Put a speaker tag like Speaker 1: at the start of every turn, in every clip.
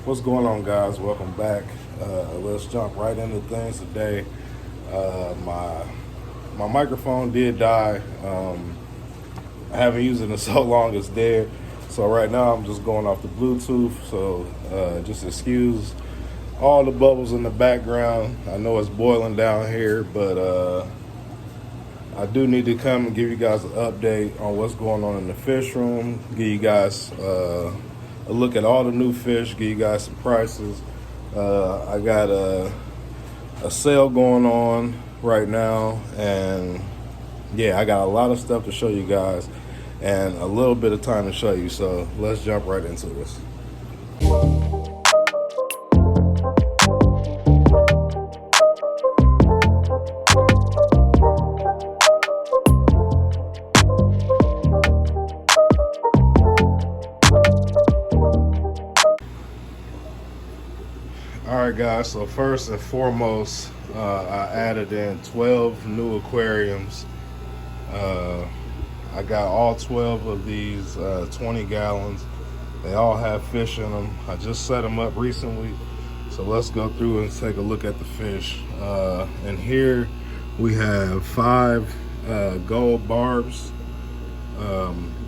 Speaker 1: What's going on, guys? Welcome back. Let's jump right into things today. My microphone did die. I haven't used it in so long, it's dead. So right now I'm just going off the Bluetooth. So just excuse all the bubbles in the background. I know it's boiling down here, but I do need to come and give you guys an update on what's going on in the fish room. Give you guys a look at all the new fish. Give you guys some prices. I got a sale going on right now, and yeah, I got a lot of stuff to show you guys and a little bit of time to show you. So let's jump right into this. Alright guys, so first and foremost, I added in 12 new aquariums. I got all 12 of these 20 gallons. They all have fish in them. I just set them up recently. So let's go through and take a look at the fish. And here we have 5 gold barbs.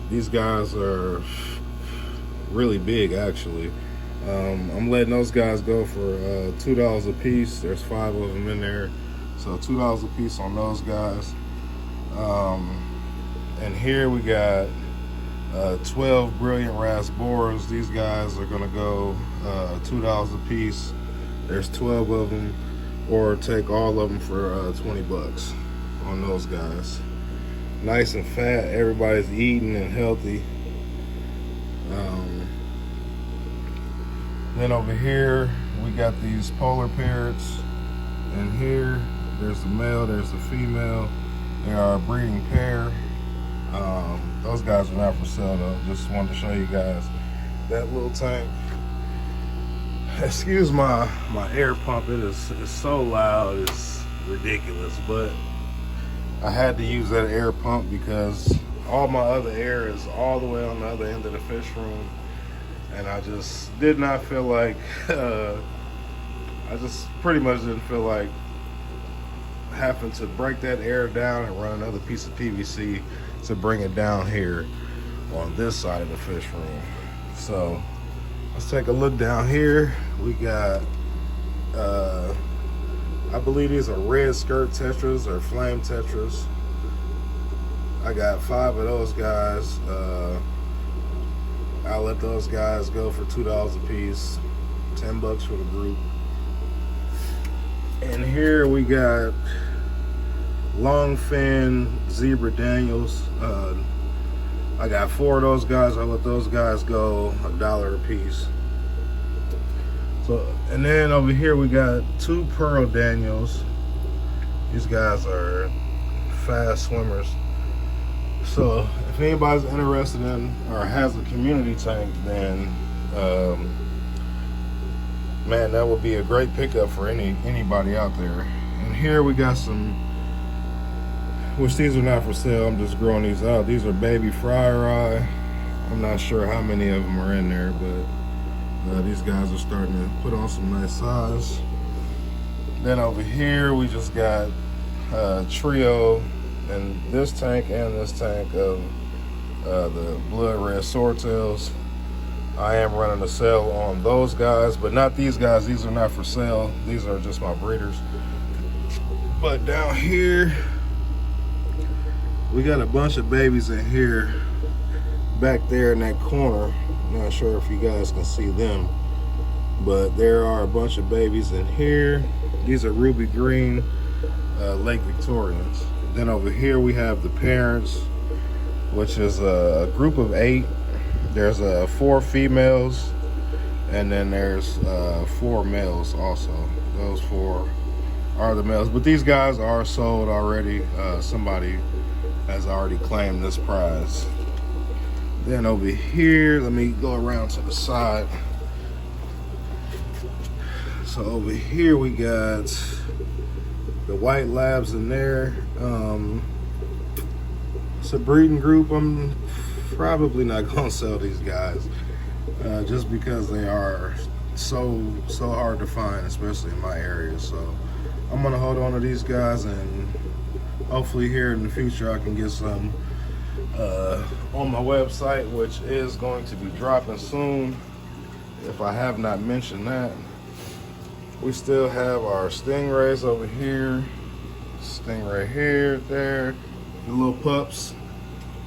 Speaker 1: These guys are really big actually. I'm letting those guys go for $2 a piece. There's 5 of them in there, so $2 a piece on those guys. And here we got 12 brilliant rasboras. These guys are gonna go $2 a piece. There's 12 of them, or take all of them for 20 bucks on those guys. Nice and fat. Everybody's eating and healthy. Then over here we got these polar parrots, and here there's the male, there's the female. They are a breeding pair. Those guys are not for sale though. Just wanted to show you guys that little tank. Excuse my air pump. It's so loud, it's ridiculous, but I had to use that air pump because all my other air is all the way on the other end of the fish room. And I just did not feel like, I just pretty much didn't feel like having to break that air down and run another piece of PVC to bring it down here on this side of the fish room. So let's take a look down here. We got, I believe these are red skirt tetras or flame tetras. I got 5 of those guys. I'll let those guys go for $2 a piece, 10 bucks for the group. And here we got long fin zebra Daniels. I got 4 of those guys. I'll let those guys go $1 a piece. So, and then over here we got 2 pearl Daniels. These guys are fast swimmers. So if anybody's interested in or has a community tank, then man, that would be a great pickup for anybody out there. And here we got some, which these are not for sale, I'm just growing these out. These are baby fryer eye. I'm not sure how many of them are in there, but these guys are starting to put on some nice size. Then over here we just got trio, and this tank of the blood red swordtails. I am running a sale on those guys, but not these guys. These are not for sale. These are just my breeders. But down here we got a bunch of babies in here back there in that corner. I'm not sure if you guys can see them, but there are a bunch of babies in here. These are ruby green Lake Victorians. Then over here we have the parents, which is a group of 8. There's 4 females, and then there's 4 males also. Those 4 are the males, but these guys are sold already. Somebody has already claimed this prize. Then over here, let me go around to the side. So over here we got the white labs in there. It's a breeding group. I'm probably not gonna sell these guys just because they are so hard to find, especially in my area. So I'm gonna hold on to these guys, and hopefully here in the future I can get some on my website, which is going to be dropping soon, if I have not mentioned that. We still have our stingrays over here, stingray here, there, the little pups.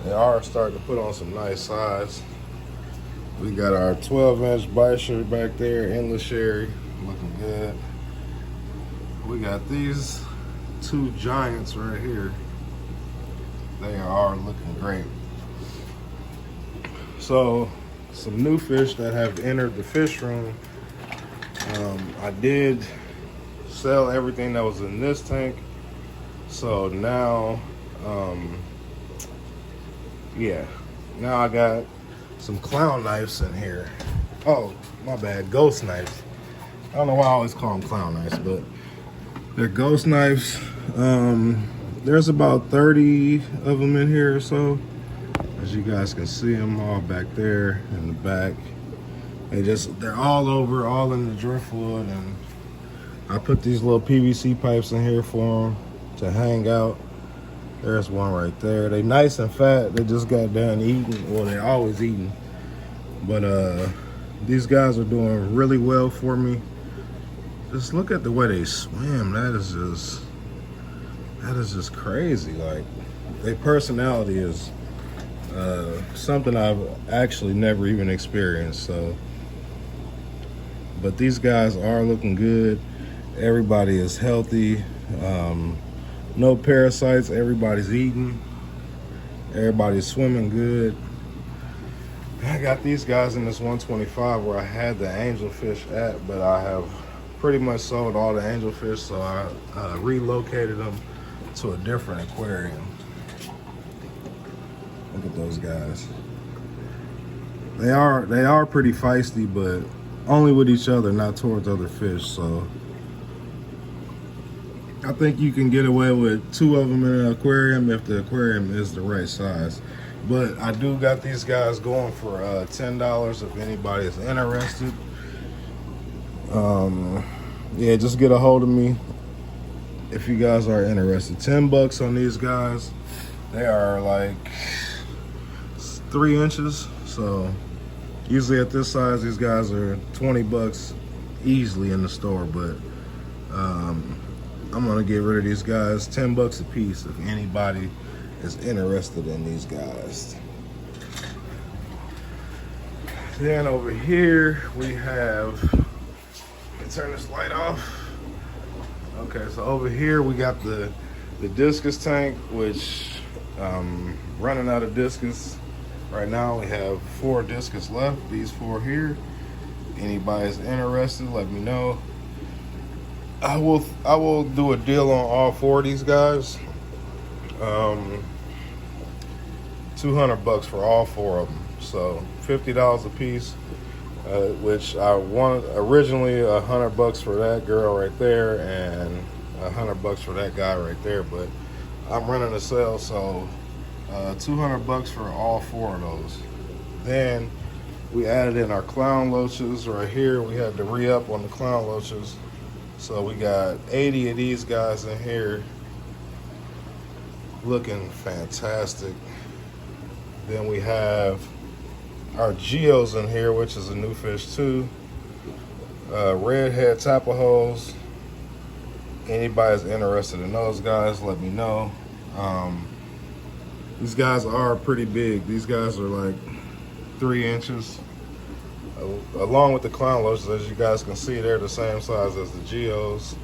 Speaker 1: They are starting to put on some nice size. We got our 12-inch bisher back there, endless sherry, looking good. We got these two giants right here. They are looking great. So, some new fish that have entered the fish room. I did sell everything that was in this tank. So now, yeah, now I got some clown knives in here. Oh, my bad, ghost knives. I don't know why I always call them clown knives, but they're ghost knives. There's about 30 of them in here or so. As you guys can see them all back there in the back. They're all over, all in the driftwood, and I put these little PVC pipes in here for them to hang out. There's one right there. They nice and fat. They just got done eating. Well, they're always eating. But these guys are doing really well for me. Just look at the way they swim. That is just crazy. Like, their personality is something I've actually never even experienced. So, but these guys are looking good. Everybody is healthy. No parasites. Everybody's eating. Everybody's swimming good. I got these guys in this 125 where I had the angelfish at, but I have pretty much sold all the angelfish, so I relocated them to a different aquarium. Look at those guys. They are pretty feisty, but only with each other, not towards other fish. So I think you can get away with 2 of them in an aquarium if the aquarium is the right size. But I do got these guys going for $10 if anybody is interested. Yeah, just get a hold of me if you guys are interested. $10 on these guys. They are like 3 inches. So usually at this size, these guys are $20 easily in the store. But I'm gonna get rid of these guys, $10 a piece if anybody is interested in these guys. Then over here we have, turn this light off. Okay, so over here we got the discus tank, which running out of discus. Right now we have 4 discus left, these 4 here. Anybody's interested, let me know. I will do a deal on all 4 of these guys. $200 for all 4 of them. So $50 a piece, which I wanted originally $100 for that girl right there and $100 for that guy right there. But I'm running a sale, so $200 for all 4 of those. Then we added in our clown loaches right here. We had to re-up on the clown loaches. So we got 80 of these guys in here looking fantastic. Then we have our geos in here, which is a new fish too. Redhead tapahos. Anybody's interested in those guys, let me know. These guys are pretty big. These guys are like 3 inches. Along with the clown loaches, as you guys can see, they're the same size as the geos.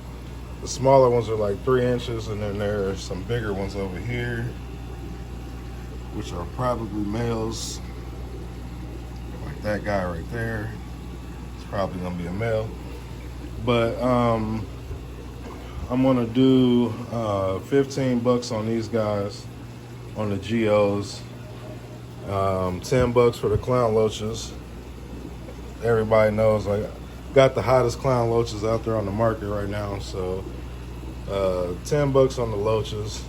Speaker 1: The smaller ones are like 3 inches, and then there are some bigger ones over here, which are probably males. Like that guy right there. It's probably gonna be a male. But I'm gonna do $15 on these guys, on the geos. $10 for the clown loaches. Everybody knows I got the hottest clown loaches out there on the market right now. So $10 on the loaches,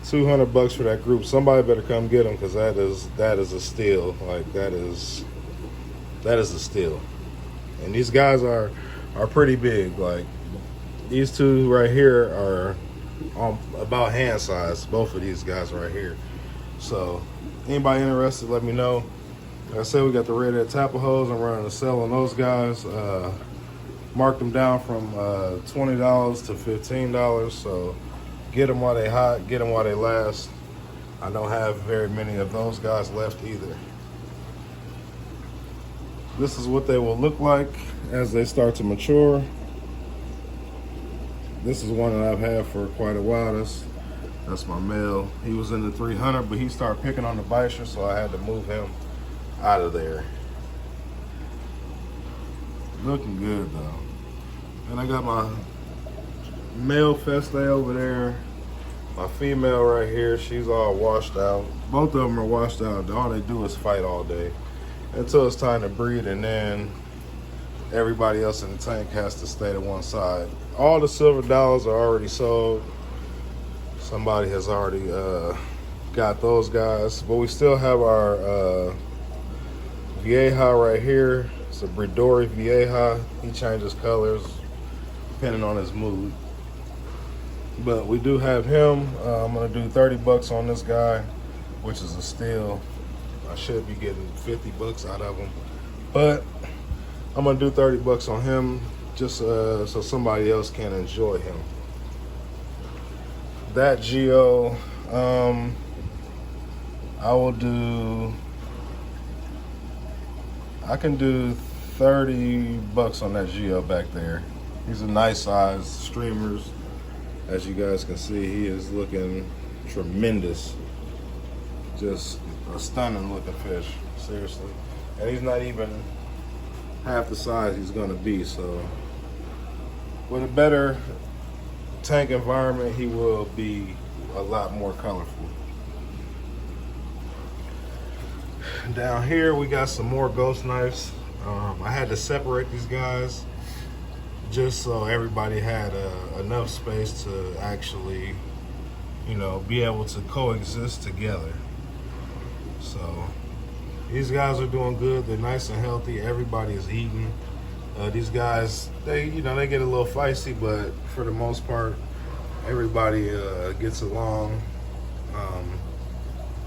Speaker 1: $200 for that group. Somebody better come get them, because that is a steal. Like that is a steal. And these guys are pretty big. Like these two right here are about hand size, both of these guys right here. So anybody interested, let me know. Like I said, we got the red-head Tapajos. I'm running a sale on those guys. Marked them down from $20 to $15. So get them while they hot, get them while they last. I don't have very many of those guys left either. This is what they will look like as they start to mature. This is one that I've had for quite a while. That's my male. He was in the 300, but he started picking on the bisher, so I had to move him out of there. Looking good though. And I got my male Feste over there. My female right here, she's all washed out. Both of them are washed out. All they do is fight all day until it's time to breed, and then everybody else in the tank has to stay to one side. All the silver dollars are already sold. Somebody has already got those guys, but we still have our Vieja right here. It's a Bridori Vieja. He changes colors depending on his mood. But we do have him. I'm gonna do 30 bucks on this guy, which is a steal. I should be getting 50 bucks out of him, but I'm gonna do 30 bucks on him just so somebody else can enjoy him. That Geo, I can do 30 bucks on that Geo back there. He's a nice size, streamers. As you guys can see, he is looking tremendous. Just a stunning looking fish, seriously. And he's not even half the size he's gonna be, so with a better tank environment, he will be a lot more colorful. Down here, we got some more ghost knives. I had to separate these guys just so everybody had enough space to actually, you know, be able to coexist together. So these guys are doing good. They're nice and healthy. Everybody is eating. These guys, they get a little feisty, but for the most part, everybody gets along.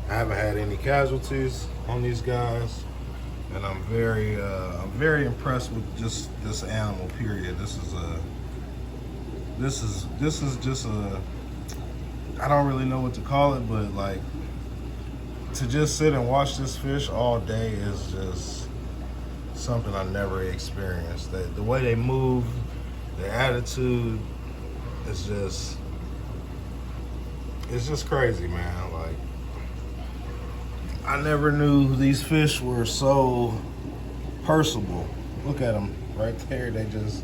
Speaker 1: I haven't had any casualties on these guys, and I'm very impressed with just this animal. Period. This is just a, I don't really know what to call it, but like to just sit and watch this fish all day is just something I never experienced. The way they move, their attitude is just crazy, man. Like, I never knew these fish were so personable. Look at them right there. They just,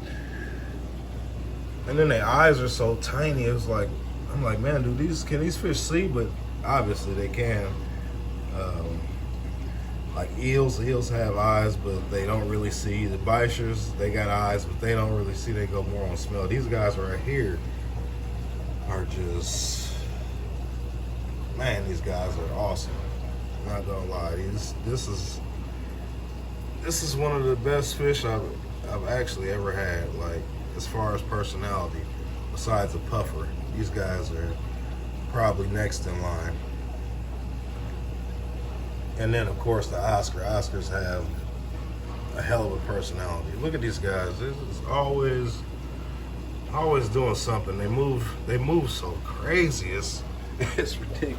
Speaker 1: and then their eyes are so tiny. It's like, I'm like, man, can these fish see? But obviously they can. Like eels have eyes, but they don't really see. The bichers, they got eyes, but they don't really see. They go more on smell. These guys right here are just, man, these guys are awesome. Not gonna lie, this is one of the best fish I've actually ever had. Like, as far as personality, besides a puffer, these guys are probably next in line. And then of course the Oscars have a hell of a personality. Look at these guys. It's always doing something. They move so crazy. It's ridiculous.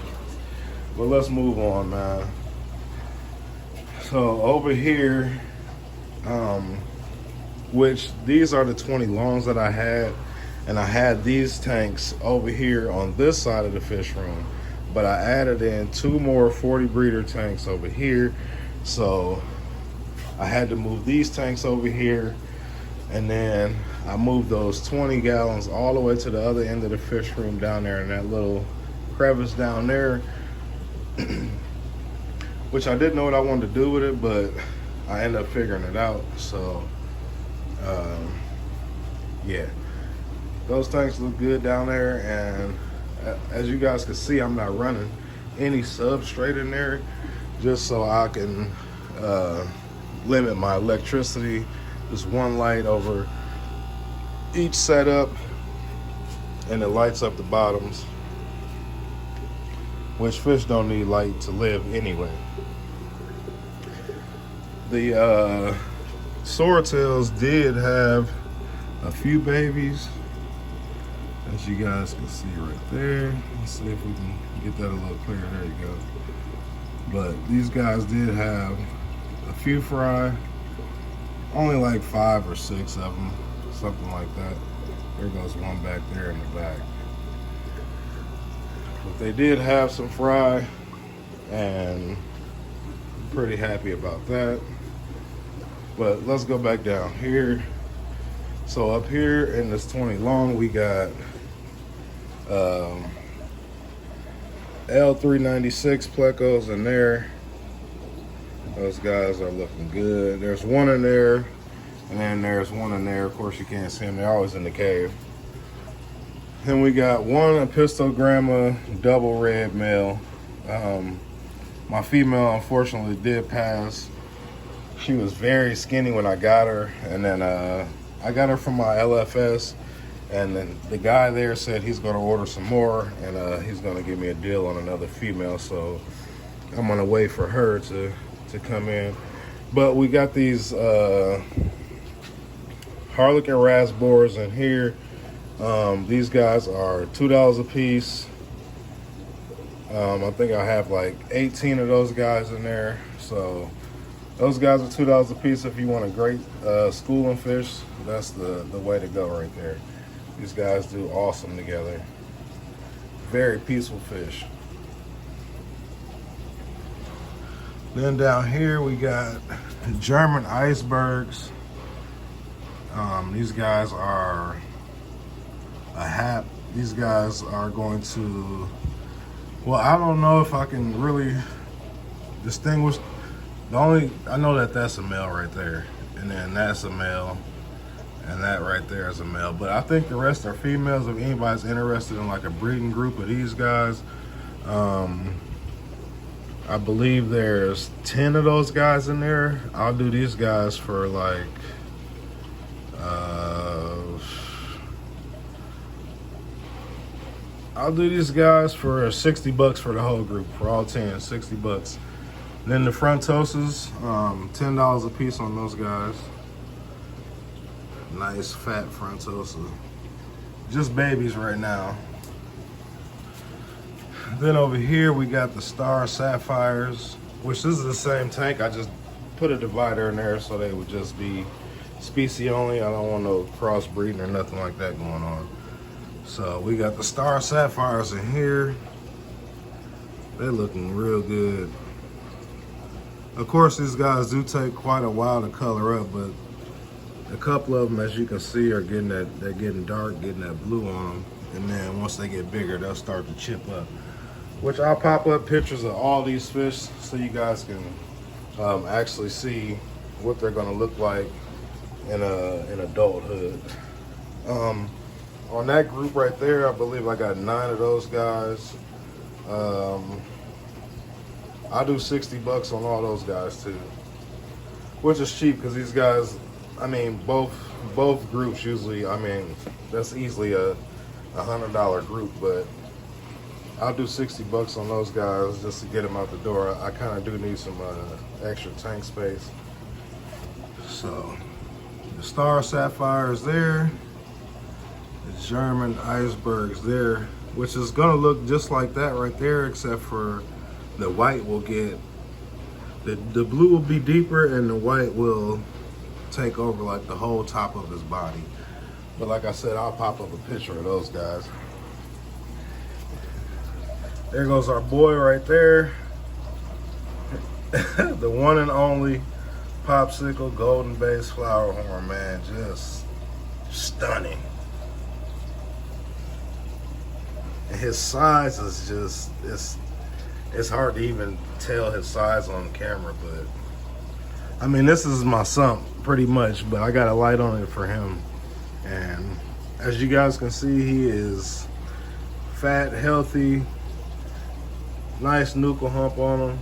Speaker 1: But let's move on, man. So over here, which these are the 20 longs that I had, and I had these tanks over here on this side of the fish room, but I added in 2 more 40 breeder tanks over here. So I had to move these tanks over here, and then I moved those 20 gallons all the way to the other end of the fish room down there in that little crevice down there, which I didn't know what I wanted to do with it, but I ended up figuring it out. So yeah, those tanks look good down there, and as you guys can see, I'm not running any substrate in there, just so I can limit my electricity Just one light over each setup, and it lights up the bottoms, which fish don't need light to live anyway. The swordtails did have a few babies, as you guys can see right there. Let's see if we can get that a little clearer. There you go. But these guys did have a few fry, only like 5 or 6 of them, something like that. There goes one back there in the back. But they did have some fry, and I'm pretty happy about that. But let's go back down here. So up here in this 20 long, we got L396 Plecos in there. Those guys are looking good. There's one in there, and then there's one in there. Of course, you can't see them. They're always in the cave. Then we got one Epistogramma double red male. My female, unfortunately, did pass. She was very skinny when I got her, and then I got her from my LFS, and then the guy there said he's going to order some more, and he's going to give me a deal on another female, so I'm going to wait for her to come in. But we got these Harlequin Rasbors in here. These guys are $2 a piece. I think I have like 18 of those guys in there, so those guys are $2 a piece. If you want a great schooling fish, that's the way to go right there. These guys do awesome together. Very peaceful fish. Then down here we got German icebergs. These guys are a hap. These guys are going to, well, I don't know if I can really distinguish. I know that that's a male right there, and then that's a male, and that right there is a male. But I think the rest are females. If anybody's interested in like a breeding group of these guys, I believe there's 10 of those guys in there. I'll do these guys for like, I'll do these guys for 60 bucks for the whole group, for all 10, 60 bucks. Then the frontoses, $10 a piece on those guys. Nice fat frontosa. Just babies right now. Then over here we got the Star Sapphires, which this is the same tank. I just put a divider in there so they would just be species only. I don't want no crossbreeding or nothing like that going on. So we got the Star Sapphires in here. They're looking real good. Of course, these guys do take quite a while to color up, but a couple of them, as you can see, are getting that, they're getting dark, getting that blue on them. And then once they get bigger, they'll start to chip up. Which I'll pop up pictures of all these fish so you guys can actually see what they're gonna look like in adulthood. On that group right there, I believe I got 9 of those guys. I do 60 bucks on all those guys too, which is cheap because these guys, I mean, both groups usually, I mean, that's easily a $100 group, but I'll do 60 bucks on those guys just to get them out the door. I kind of do need some extra tank space. So the Star Sapphires there, the German icebergs there, which is gonna look just like that right there, except for the white will get, the blue will be deeper and the white will take over like the whole top of his body. But like I said, I'll pop up a picture of those guys. There goes our boy right there. The one and only Popsicle Golden Base Flowerhorn, man, just stunning. And his size is just, it's hard to even tell his size on camera, but I mean, this is my sump pretty much, but I got a light on it for him. And as you guys can see, he is fat, healthy, nice nuchal hump on him.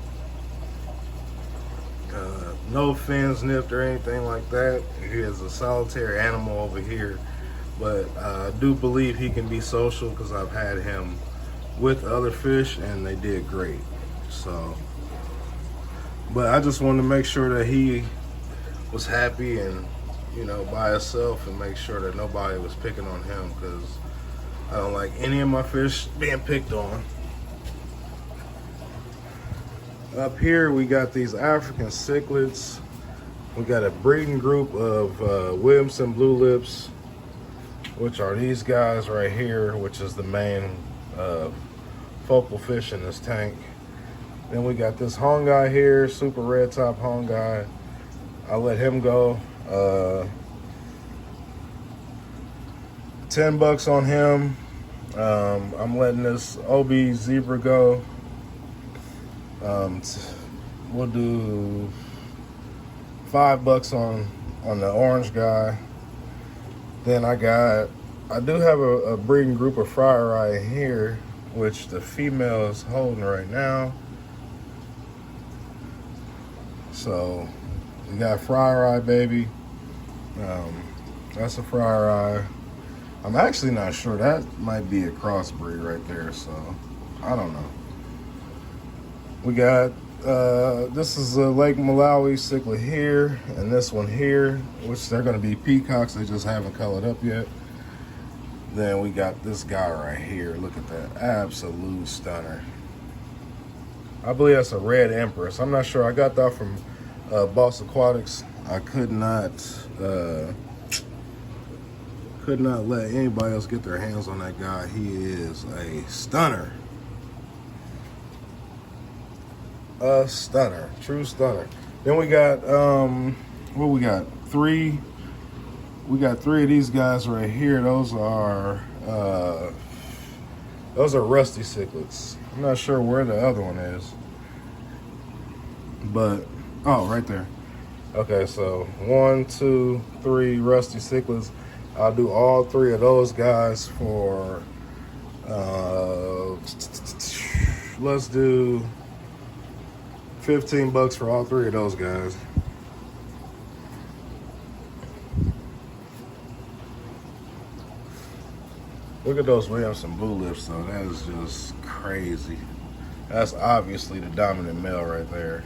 Speaker 1: No fins nipped or anything like that. He is a solitary animal over here, but I do believe he can be social because I've had him with other fish and they did great. So, but I just wanted to make sure that he was happy and, you know, by himself, and make sure that nobody was picking on him, because I don't like any of my fish being picked on. Up here we got these African cichlids. We got a breeding group of Williamson blue lips, which are these guys right here, which is the main focal fish in this tank. Then we got this hongai here, super red top hongai. I let him go. 10 bucks on him. I'm letting this OB zebra go. We'll do $5 on the orange guy. Then I do have a breeding group of fryer eye here, which the female is holding right now. So we got fryer eye baby. That's a fryer eye. I'm actually not sure. That might be a crossbreed right there, so I don't know. We got, this is a Lake Malawi cichlid here, and this one here, which they're gonna be peacocks, they just haven't colored up yet. Then we got this guy right here, look at that, absolute stunner. I believe that's a red empress. I'm not sure, I got that from Boss Aquatics. I could not let anybody else get their hands on that guy. He is a stunner. A stunner, true stunner. Then we got what we got? We got three of these guys right here. Those are rusty cichlids. I'm not sure where the other one is, but oh, right there. Okay, so 1, 2, 3 rusty cichlids. I'll do all three of those guys for let's do 15 bucks for all three of those guys. Look at those Williamson blue lips though. That is just crazy. That's obviously the dominant male right there.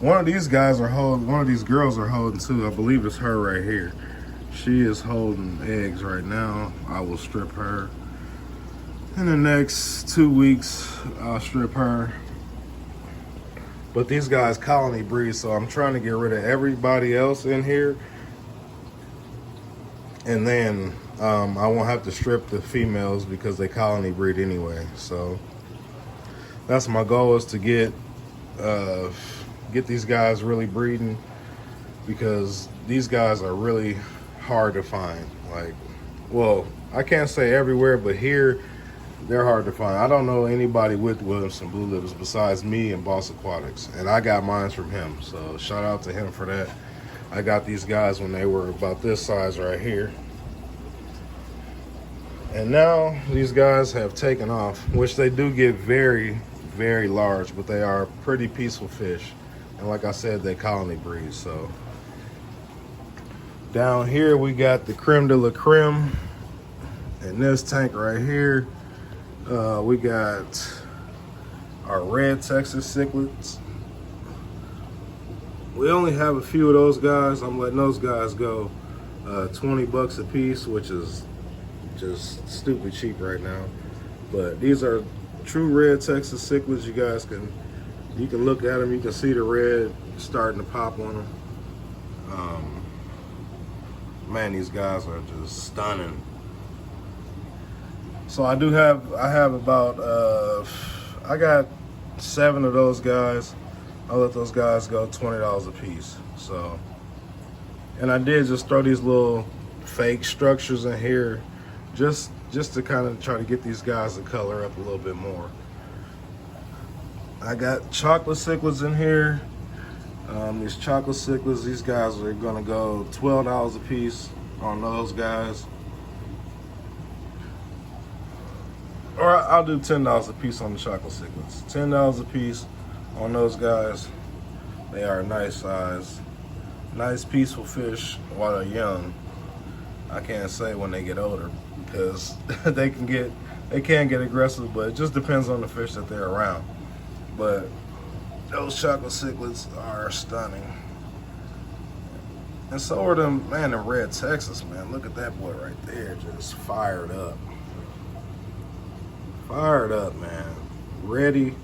Speaker 1: One of these guys are holding, one of these girls are holding too. I believe it's her right here. She is holding eggs right now. I will strip her. In the next 2 weeks, I'll strip her. But these guys colony breed, so I'm trying to get rid of everybody else in here. And then I won't have to strip the females because they colony breed anyway. So that's my goal, is to get these guys really breeding, because these guys are really hard to find. Like, well, I can't say everywhere, but here they're hard to find. I don't know anybody with Williamson blue lips besides me and Boss Aquatics, and I got mine from him, so shout out to him for that. I got these guys when they were about this size right here, and now these guys have taken off, which they do get very, very large, but they are pretty peaceful fish, and like I said, they colony breed. So down here we got the creme de la creme in this tank right here. We got our red Texas cichlids. We only have a few of those guys. I'm letting those guys go. 20 bucks a piece, which is just stupid cheap right now. But these are true red Texas cichlids. You guys can look at them. You can see the red starting to pop on them. Man, these guys are just stunning. So I have about, I got 7 of those guys. I'll let those guys go $20 a piece. So, and I did just throw these little fake structures in here just to kind of try to get these guys to color up a little bit more. I got chocolate cichlids in here. These chocolate cichlids, these guys are gonna go $12 a piece on those guys. Or I'll do $10 a piece on the chocolate cichlids. $10 a piece on those guys. They are a nice size. Nice peaceful fish while they're young. I can't say when they get older because they can get aggressive, but it just depends on the fish that they're around. But those chocolate cichlids are stunning. And so are them, man, the red Texas, man. Look at that boy right there, just fired up. Fired up, man. Ready,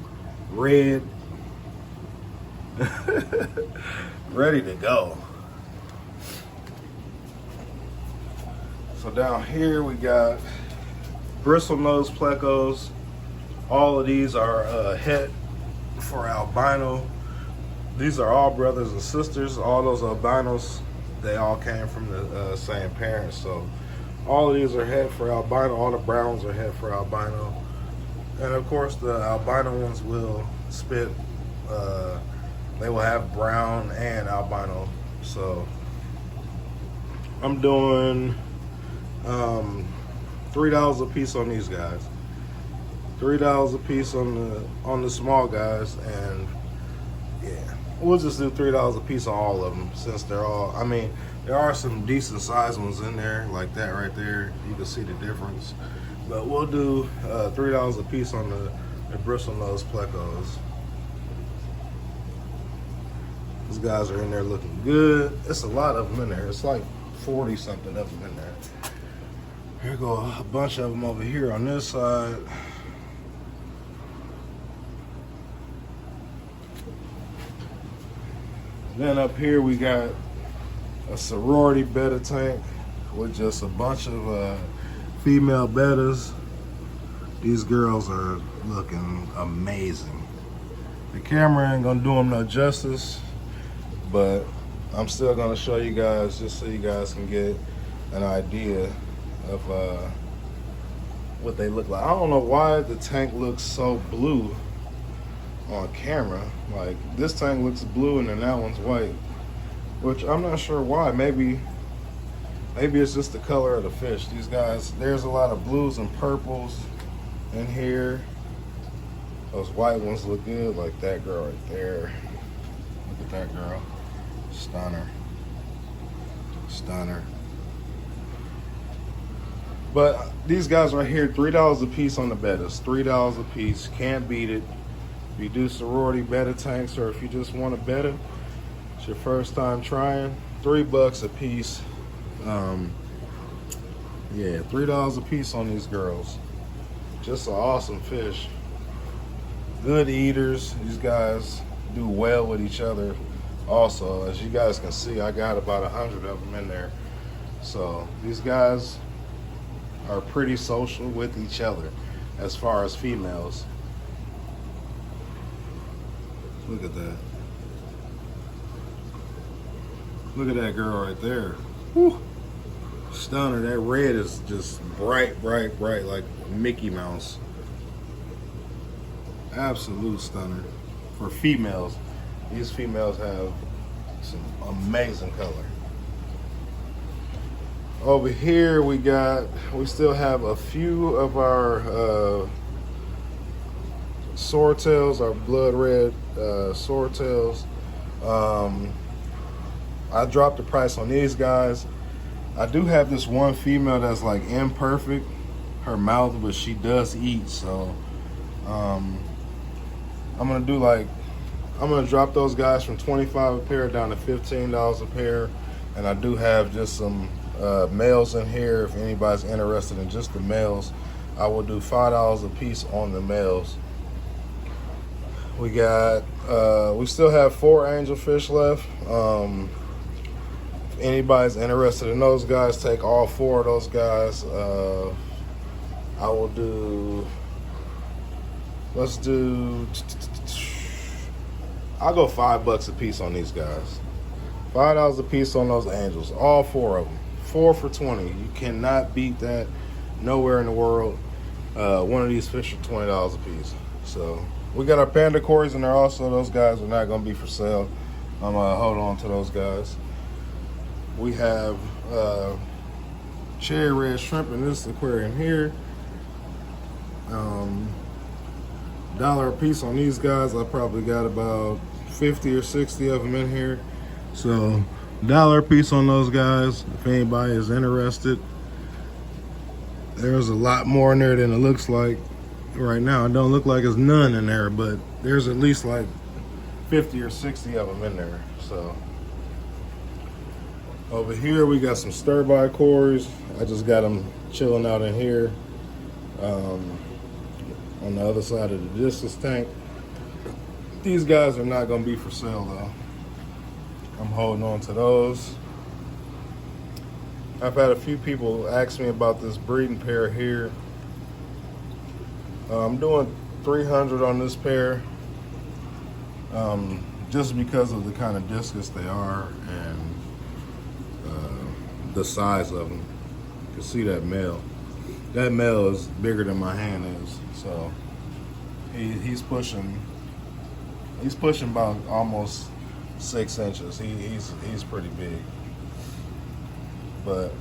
Speaker 1: red, ready to go. So down here we got bristlenose Plecos. All of these are het for albino. These are all brothers and sisters. All those albinos, they all came from the same parents. So all of these are het for albino. All the browns are het for albino. And of course the albino ones will spit, they will have brown and albino. So I'm doing $3 a piece on these guys. $3 a piece on the small guys, and yeah, we'll just do $3 a piece on all of them since they're all, I mean, there are some decent sized ones in there like that right there. You can see the difference. But we'll do $3 a piece on the bristlenose Plecos. These guys are in there looking good. It's a lot of them in there. It's like 40 something of them in there. Here go a bunch of them over here on this side. Then up here we got a sorority betta tank with just a bunch of female bettas. These girls are looking amazing. The camera ain't gonna do them no justice, but I'm still gonna show you guys just so you guys can get an idea of what they look like. I don't know why the tank looks so blue on camera. Like this tank looks blue and then that one's white, which I'm not sure why. Maybe it's just the color of the fish. These guys, there's a lot of blues and purples in here. Those white ones look good, like that girl right there. Look at that girl. Stunner. Stunner. But these guys right here, $3 a piece on the bettas. $3 a piece. Can't beat it. If you do sorority betta tanks, or if you just want a betta, it's your first time trying, $3 a piece. Yeah, $3 a piece on these girls. Just an awesome fish. Good eaters. These guys do well with each other. Also, as you guys can see, I got about 100 of them in there. So these guys are pretty social with each other as far as females. Look at that. Look at that girl right there. Whew. Stunner. That red is just bright, bright, bright, like Mickey Mouse. Absolute stunner. For females, these females have some amazing color. Over here we still have a few of our swordtails, our blood red swordtails. I dropped the price on these guys. I do have this one female that's like imperfect, her mouth, but she does eat. So I'm gonna drop those guys from $25 a pair down to $15 a pair. And I do have just some males in here. If anybody's interested in just the males, I will do $5 a piece on the males. We still have 4 angelfish left. If anybody's interested in those guys, take all 4 of those guys. I will do, I'll go $5 a piece on these guys. $5 a piece on those angels, all 4 of them. 4 for $20. You cannot beat that nowhere in the world. One of these fish are $20 a piece. So we got our panda cories in there also. Those guys are not gonna be for sale. I'm gonna hold on to those guys. We have cherry red shrimp in this aquarium here. $1 a piece on these guys. I probably got about 50 or 60 of them in here. So $1 piece on those guys if anybody is interested. There's a lot more in there than it looks like right now. It don't look like there's none in there, but there's at least like 50 or 60 of them in there. So over here we got some stir-by cores. I just got them chilling out in here on the other side of the Discus tank. These guys are not going to be for sale though. I'm holding on to those. I've had a few people ask me about this breeding pair here. I'm doing 300 on this pair, just because of the kind of discus they are and the size of them. You can see that male. That male is bigger than my hand is, so he's pushing about almost 6 inches. He's pretty big. But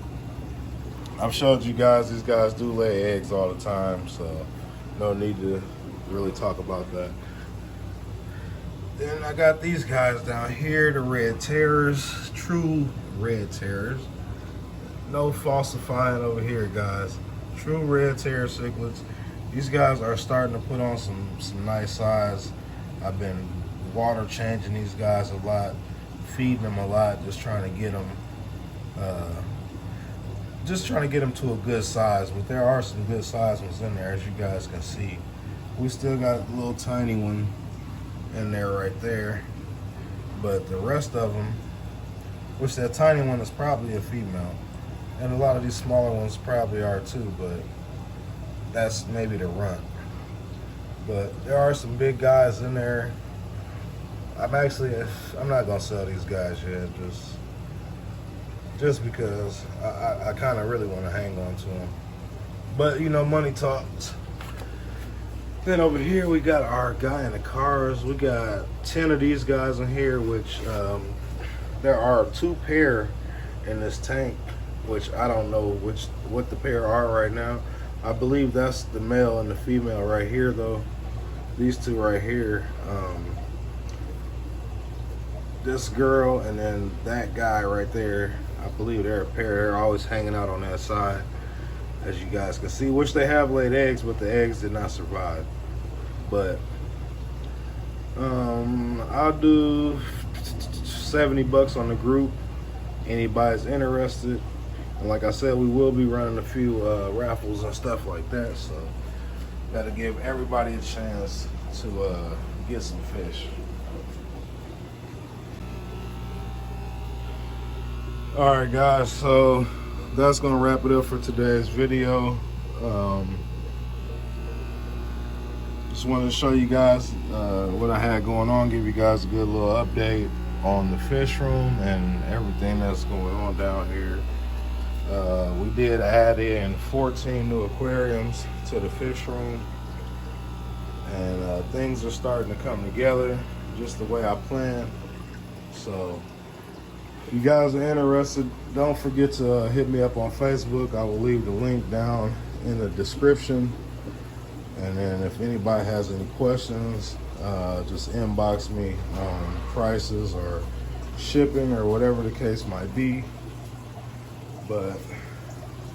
Speaker 1: I've showed you guys, these guys do lay eggs all the time, so no need to really talk about that. Then I got these guys down here, the red terrors, true red terrors. No falsifying over here, guys. True red terror cichlids. These guys are starting to put on some nice size. I've been water changing these guys a lot, feeding them a lot, just trying to get them to a good size. But there are some good size ones in there, as you guys can see. We still got a little tiny one in there right there, but the rest of them, which that tiny one is probably a female, and a lot of these smaller ones probably are too, but that's maybe the runt. But there are some big guys in there. I'm not gonna sell these guys yet, just because I kind of really want to hang on to them. But you know, money talks. Then over here we got our guy in the cars. We got 10 of these guys in here, which there are 2 pair in this tank, which I don't know what the pair are right now. I believe that's the male and the female right here though. These 2 right here. This girl and then that guy right there, I believe they're a pair. They're always hanging out on that side, as you guys can see, which they have laid eggs, but the eggs did not survive. But I'll do 70 bucks on the group. Anybody's interested, and like I said, we will be running a few raffles and stuff like that, so gotta give everybody a chance to get some fish. Alright guys, so that's gonna wrap it up for today's video. Just wanted to show you guys what I had going on, give you guys a good little update on the fish room and everything that's going on down here. We did add in 14 new aquariums to the fish room, and things are starting to come together just the way I planned. So if you guys are interested, don't forget to hit me up on Facebook. I will leave the link down in the description. And then if anybody has any questions, just inbox me on prices or shipping or whatever the case might be. But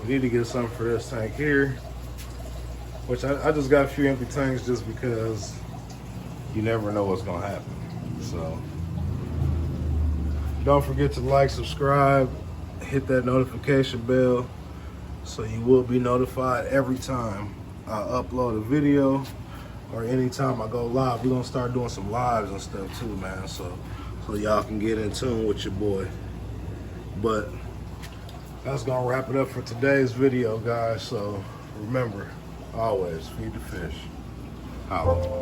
Speaker 1: we need to get something for this tank here, which I just got a few empty tanks just because you never know what's gonna happen. So don't forget to like, subscribe, hit that notification bell so you will be notified every time I upload a video or anytime I go live. We're gonna start doing some lives and stuff too, man, so y'all can get in tune with your boy. But that's gonna wrap it up for today's video, guys. So remember, always feed the fish. Holla.